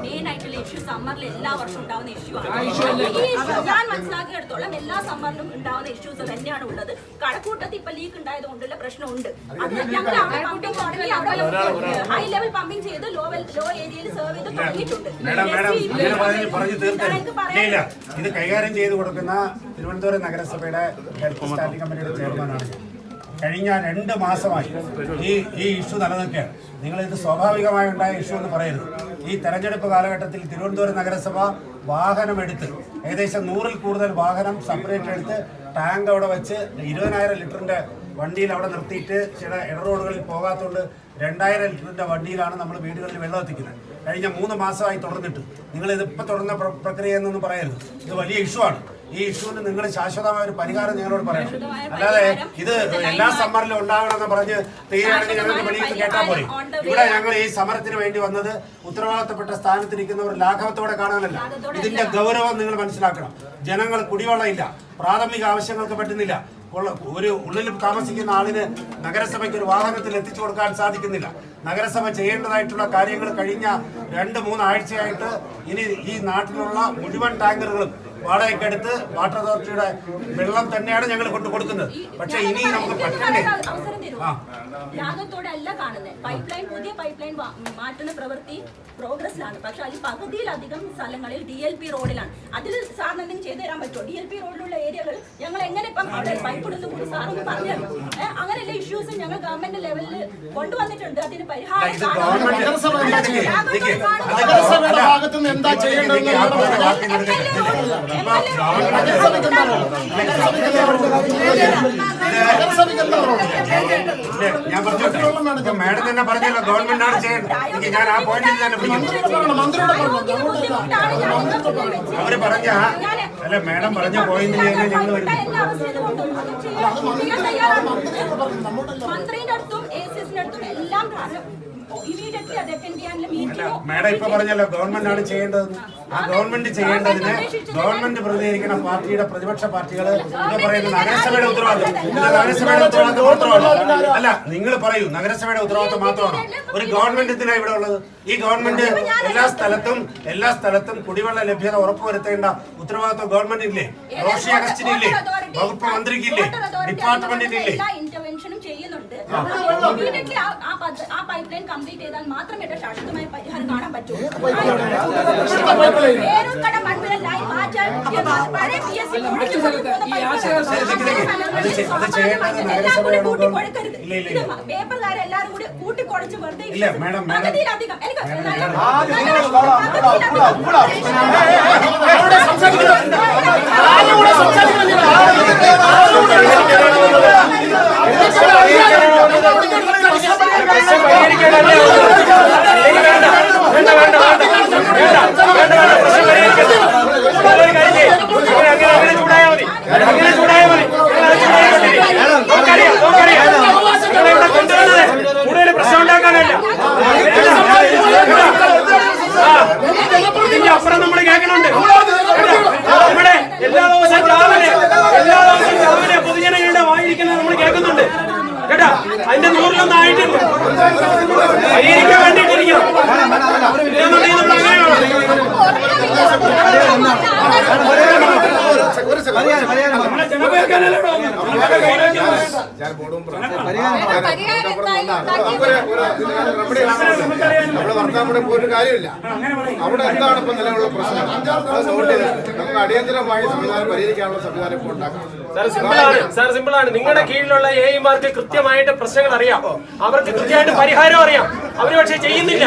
Main ആയിട്ടുള്ള issue സമ്മറിൽ എല്ലാ വർഷവും ഉണ്ടാവുന്ന ഇഷ്യൂ ആണ്. ഞാൻ മനസ്സിലാക്കിയെടുത്തോളം എല്ലാ സമ്മറിലും ഉണ്ടാവുന്ന ഇഷ്യൂസ് തന്നെയാണ് ഉള്ളത്. കഴക്കൂട്ടത്തിൽ ഇപ്പൊ ലീക്ക് ഉണ്ടായത് കൊണ്ടുള്ള പ്രശ്നമുണ്ട്. അത് ഞങ്ങൾ ഹൈ ലെവൽ പമ്പിംഗ് ചെയ്ത് ലോ ഏരിയയിൽ സെർവ് ചെയ്ത് തുടങ്ങിയിട്ടുണ്ട്. ഇത് കൈകാര്യം ചെയ്ത് കൊടുക്കുന്ന തിരുവനന്തപുരം നഗരസഭയുടെ ഹെൽത്ത് സ്റ്റാൻഡിംഗ് കമ്മിറ്റിയുടെ ചെയർമാനാണ്. കഴിഞ്ഞ 2 മാസമായി ഈ ഇഷ്യൂ നിലനിൽക്കുകയാണ്. നിങ്ങളിത് സ്വാഭാവികമായി ഉണ്ടായ ഇഷ്യൂ എന്ന് പറയരുത്. ഈ തെരഞ്ഞെടുപ്പ് കാലഘട്ടത്തിൽ തിരുവനന്തപുരം നഗരസഭ വാഹനമെടുത്ത് ഏകദേശം 100-ൽ കൂടുതൽ വാഹനം സെപ്പറേറ്റ് എടുത്ത് ടാങ്ക് അവിടെ വെച്ച് 20,000 ലിറ്ററിൻ്റെ വണ്ടിയിൽ അവിടെ നിർത്തിയിട്ട് ചില ഇടറോഡുകളിൽ പോകാത്തതുകൊണ്ട് 2,000 ലിറ്ററിൻ്റെ വണ്ടിയിലാണ് നമ്മൾ വീടുകളിൽ വെള്ളം എത്തിക്കുന്നത്. കഴിഞ്ഞ 3 മാസമായി തുടർന്നിട്ട് നിങ്ങളിതിപ്പോൾ തുടർന്ന പ്രക്രിയ എന്നൊന്നും പറയരുത്. ഇത് വലിയ ഇഷ്യൂ ആണ്. ഈ ഇഷ്യൂവിന് നിങ്ങൾ ശാശ്വതമായ ഒരു പരിഹാരം ഞങ്ങളോട് പറയണം. അല്ലാതെ ഇത് എല്ലാ സമ്മറിലും ഉണ്ടാകണമെന്ന് പറഞ്ഞ് തീരുമാനിച്ച് ഞങ്ങൾക്ക് വെളിയിൽ കേട്ടാൽ പോയി. ഇവിടെ ഞങ്ങൾ ഈ സമരത്തിന് വേണ്ടി വന്നത് ഉത്തരവാദിത്തപ്പെട്ട സ്ഥാനത്തിരിക്കുന്നവർ ലാഘവത്തോടെ കാണാനല്ല. ഇതിന്റെ ഗൗരവം നിങ്ങൾ മനസ്സിലാക്കണം. ജനങ്ങൾ കുടിവെള്ളം ഇല്ല, പ്രാഥമിക ആവശ്യങ്ങൾക്ക് പറ്റുന്നില്ല. ഒരു ഉള്ളിൽ താമസിക്കുന്ന ആളിന് നഗരസഭയ്ക്ക് ഒരു വാഹനത്തിൽ എത്തിച്ചു കൊടുക്കാൻ സാധിക്കുന്നില്ല. നഗരസഭ ചെയ്യേണ്ടതായിട്ടുള്ള കാര്യങ്ങൾ കഴിഞ്ഞ 2-3 ആഴ്ചയായിട്ട് ഇനി ഈ നാട്ടിലുള്ള മുഴുവൻ ടാങ്കറുകളും വാടകയ്ക്കെടുത്ത് വാട്ടർ അതോറിറ്റിയുടെ വെള്ളം തന്നെയാണ് ഞങ്ങൾ കൊണ്ടു കൊടുക്കുന്നത്. പക്ഷെ ഇനി നമുക്ക് പറ്റണ്ടേ? യാതൊത്തോടെ കാണുന്നത് പൈപ്പ് ലൈൻ, പുതിയ പൈപ്പ് ലൈൻ മാറ്റുന്ന പ്രവൃത്തി പ്രോഗ്രസ്സിലാണ്. പക്ഷെ അതിൽ പകുതിയിലധികം സ്ഥലങ്ങളിൽ DLP റോഡിലാണ്. അതിൽ സാറിന് എന്തെങ്കിലും ചെയ്തു തരാൻ പറ്റുമോ? DLP റോഡിലുള്ള ഏരിയകൾ ഞങ്ങൾ എങ്ങനെ ഇപ്പം അവിടെ പൈപ്പ് ഇടുന്നു കൂടി സാറൊന്ന് പറഞ്ഞു. അങ്ങനെയുള്ള ഇഷ്യൂസ് ഞങ്ങൾ ഗവൺമെന്റ് ലെവലിൽ കൊണ്ടുവന്നിട്ടുണ്ട്. അതിന് പരിഹാരം ഞാൻ പറഞ്ഞു മാഡം തന്നെ പറഞ്ഞല്ലോ ഗവൺമെന്റ് ആണ് ചെയ്യേണ്ടത്. ഞാൻ ആ പോയിന്റിൽ തന്നെ അവര് പറഞ്ഞ അല്ല മാഡം പറഞ്ഞ പോയിന്റിൽ ഞങ്ങൾ മന്ത്രിയുടെ അടുത്തും ACSന്റെ അടുത്തും എല്ലാം മാഡം ഇപ്പൊ പറഞ്ഞല്ലോ ഗവൺമെന്റ് ആണ് ചെയ്യേണ്ടത്. ആ ഗവൺമെന്റ് ചെയ്യേണ്ടതിന് ഗവൺമെന്റ് പ്രതികരിക്കുന്ന പാർട്ടിയുടെ പ്രതിപക്ഷ പാർട്ടികൾ ഇത് പറയുന്നത് നഗരസഭയുടെ ഉത്തരവാദിത്വം. നഗരസഭയുടെ ഉത്തരവാദിത്വം മാത്രമാണ്. അല്ല, നിങ്ങൾ പറയൂ നഗരസഭയുടെ ഉത്തരവാദിത്വം മാത്രമാണ്. ഒരു ഗവൺമെന്റ് എന്തിനാണ് ഇവിടെ ഉള്ളത്? ഈ ഗവൺമെന്റ് എല്ലാ സ്ഥലത്തും കുടിവെള്ള ലഭ്യത ഉറപ്പുവരുത്തേണ്ട ഉത്തരവാദിത്വം ഗവൺമെന്റ് ഇല്ലേ? റോഷി അഗസ്റ്റിനില്ലേ? വകുപ്പ് മന്ത്രിക്കില്ലേ? ഡിപ്പാർട്ട്മെന്റിനില്ലേ? ചെയ്യുന്നുണ്ട്. ആ പൈപ്പ് ലൈൻ കംപ്ലീറ്റ് ചെയ്താൽ മാത്രമേ ശാശ്വതമായ പരിഹാരം കാണാൻ പറ്റൂ. പേപ്പർകാരെല്ലാരും കൂടി കൂട്ടിക്കുഴച്ച് വെറുതെ പകുതിയിലധികം അപ്പുറം നമ്മൾ കേൾക്കുന്നുണ്ട്. ഇവിടെ എല്ലാ ദിവസവും രാവിലെ പൊതുജനങ്ങളുടെ വായിരിക്കുന്നത് നമ്മൾ കേൾക്കുന്നുണ്ട് കേട്ടാ. അതിന്റെ 100-ലൊന്നും ആയിട്ടില്ല. പരിഹരിക്കാൻ വേണ്ടിയിട്ടിരിക്കണം. ഇല്ലെന്നുണ്ടെങ്കിൽ നമ്മൾ അങ്ങനെയാണോ? നമ്മളെ ജനപേർക്കാനല്ലോ പോയിട്ട് കാര്യമില്ല. അവിടെ എന്താണ് ഇപ്പൊ നിലവിലുള്ള പ്രശ്നം നമുക്ക് അടിയന്തരമായി സംവിധാനം പരിഹരിക്കാനുള്ള സംവിധാനം ഇപ്പോൾ ഉണ്ടാക്കണം. സാർ സിമ്പിളാണ്. നിങ്ങളുടെ കീഴിലുള്ള AEമാർക്ക് കൃത്യമായിട്ട് പ്രശ്നങ്ങൾ അറിയാം. അവർക്ക് കൃത്യമായിട്ട് പരിഹാരം അറിയാം. അവര് പക്ഷെ ചെയ്യുന്നില്ല.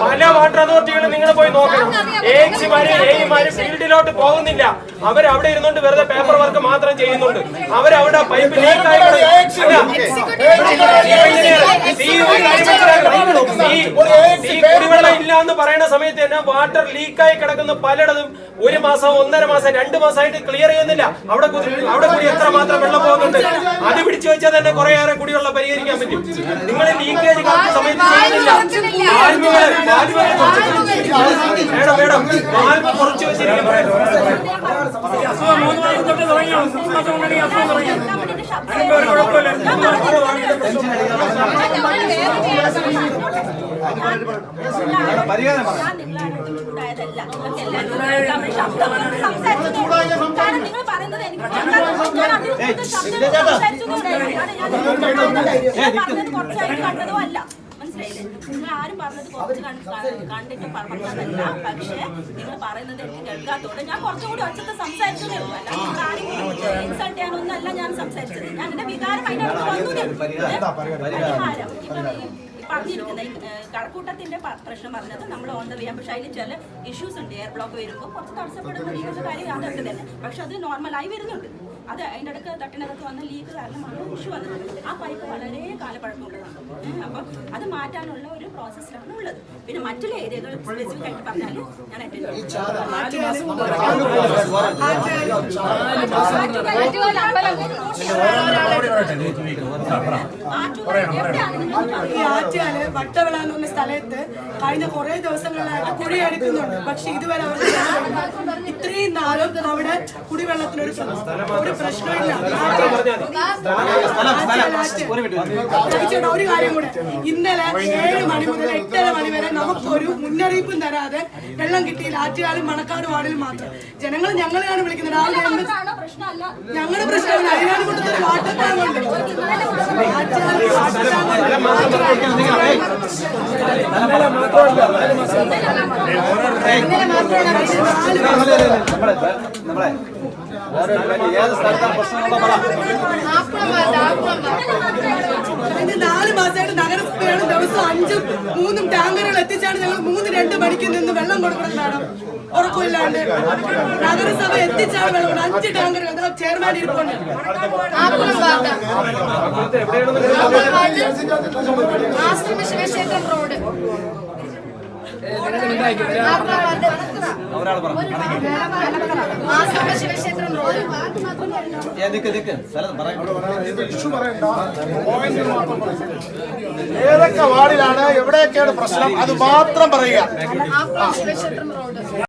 പല വാട്ടർ അതോറിറ്റികളും നിങ്ങൾ പോയി നോക്കണം. AEമാര് ഫീൽഡിലോട്ട് പോകുന്നില്ല. അവരവിടെ ഇരുന്നുകൊണ്ട് വെറുതെ പേപ്പർ വർക്ക് മാത്രം ചെയ്യുന്നുണ്ട്. അവരവിടെ പൈപ്പ് ലീക്കായി കുടിവെള്ളം ഇല്ല എന്ന് പറയുന്ന സമയത്ത് തന്നെ വാട്ടർ ലീക്കായി കിടക്കുന്ന പലയിടത്തും 1 മാസം 1.5 മാസം 2 മാസമായിട്ട് ക്ലിയർ ചെയ്യുന്നില്ല. അവിടെ കൂടി എത്ര മാത്രം വെള്ളം പോകുന്നുണ്ട്. അത് പിടിച്ചു വെച്ചാൽ തന്നെ കുറേയേറെ കുടിവെള്ളം പരിഹരിക്കാൻ പറ്റും. നിങ്ങൾ ലീക്കേജ് കറക്റ്റ് സമയത്ത് ചെയ്യുന്നില്ല. വാൽവ് കുറച്ച് വെച്ചിരിക്കുന്നു. നിങ്ങൾ പറയുന്നത് എനിക്ക് കുറച്ചായിട്ട് കണ്ടതോ അല്ല. മനസ്സിലായില്ലേ? നിങ്ങൾ ആരും പറഞ്ഞത് കുറച്ച് കണ്ടിട്ട് പറഞ്ഞതല്ല. പക്ഷേ നിങ്ങൾ പറയുന്നത് എനിക്ക് കേൾക്കാത്തോടെ ഞാൻ കുറച്ചുകൂടി ഒച്ചത്ത് സംസാരിച്ചതേ ഉള്ളൂ. അല്ല നിങ്ങൾ ആരും ഇൻസൾട്ട് ചെയ്യാനൊന്നല്ല ഞാൻ സംസാരിച്ചത്. ഞാൻ എന്റെ വികാരം അതിനകത്ത് വന്നതേ ഉള്ളൂ. പരിഹാരം ഇപ്പം പറഞ്ഞിരിക്കുന്നത് ഈ കഴക്കൂട്ടത്തിന്റെ പ്രശ്നം പറഞ്ഞത് നമ്മൾ ഓൺ ദ വേ. പക്ഷേ അതിൽ ചില ഇഷ്യൂസ് ഉണ്ട്. എയർ ബ്ലോക്ക് വരുമ്പോൾ കുറച്ച് തടസ്സപ്പെടുന്ന ഇങ്ങനത്തെ കാര്യം അതൊക്കെ തന്നെ. പക്ഷെ അത് നോർമലായി വരുന്നുണ്ട്. അത് അതിൻ്റെ ഇടയ്ക്ക് തട്ടിനകത്ത് വന്ന ലീക്ക് കാരണമാണ് ഇഷ്യൂ വന്നത്. ആ പൈപ്പ് വളരെ കാലപ്പഴക്കമുള്ളതാണ്. അപ്പം അത് മാറ്റാനുള്ള ഒരു പ്രോസസ്സിലാണ് ഉള്ളത്. പിന്നെ മറ്റുള്ള ഏരിയകൾ സ്പെസിഫിക് ആയിട്ട് പറഞ്ഞാൽ ഞാൻ അറ്റൻഡ് വട്ടവിള എന്ന് പറഞ്ഞ സ്ഥലത്ത് കഴിഞ്ഞ കുറെ ദിവസങ്ങളിലായിട്ട് കുഴിയെടുക്കുന്നുണ്ട്. പക്ഷെ ഇതുവരെ അവർ ഇത്രയും നാളും അവിടെ കുടിവെള്ളത്തിനൊരു പ്രശ്നമില്ല. ഒരു കാര്യം കൂടെ, ഇന്നലെ 7 മണി മുതൽ 8:30 മണി വരെ നമുക്കൊരു മുന്നറിയിപ്പും തരാതെ വെള്ളം കിട്ടിയില്ല. ആറ്റുകാലും മണക്കാട് വാർഡിൽ മാത്രം. ജനങ്ങൾ ഞങ്ങളെയാണ് വിളിക്കുന്നത്. രാവിലെ ഞങ്ങളുടെ പ്രശ്നമില്ല. അതിനാണ് കൊടുത്തത് വാട്ടർ ടാങ്ക് ഉണ്ട്. കഴിഞ്ഞ 4 മാസമായിട്ട് നഗരസഭയാണ് ദിവസം 5ഉം 3ഉം ടാങ്കറുകൾ എത്തിച്ചാണ് ഞങ്ങൾ 3-2 മണിക്ക് നിന്ന് വെള്ളം കൊടുക്കണം. മാഡം ഉറപ്പില്ലാണ്ട് നഗരസഭ എത്തിച്ചാണ് വെള്ളം 5 ടാങ്കറുകൾ ചെയർമാൻ ഇരിപ്പുണ്ട്. റോഡ് ഏതൊക്കെ വാർഡിലാണ് എവിടെയൊക്കെയാണ് പ്രശ്നം അത് മാത്രം പറയുക.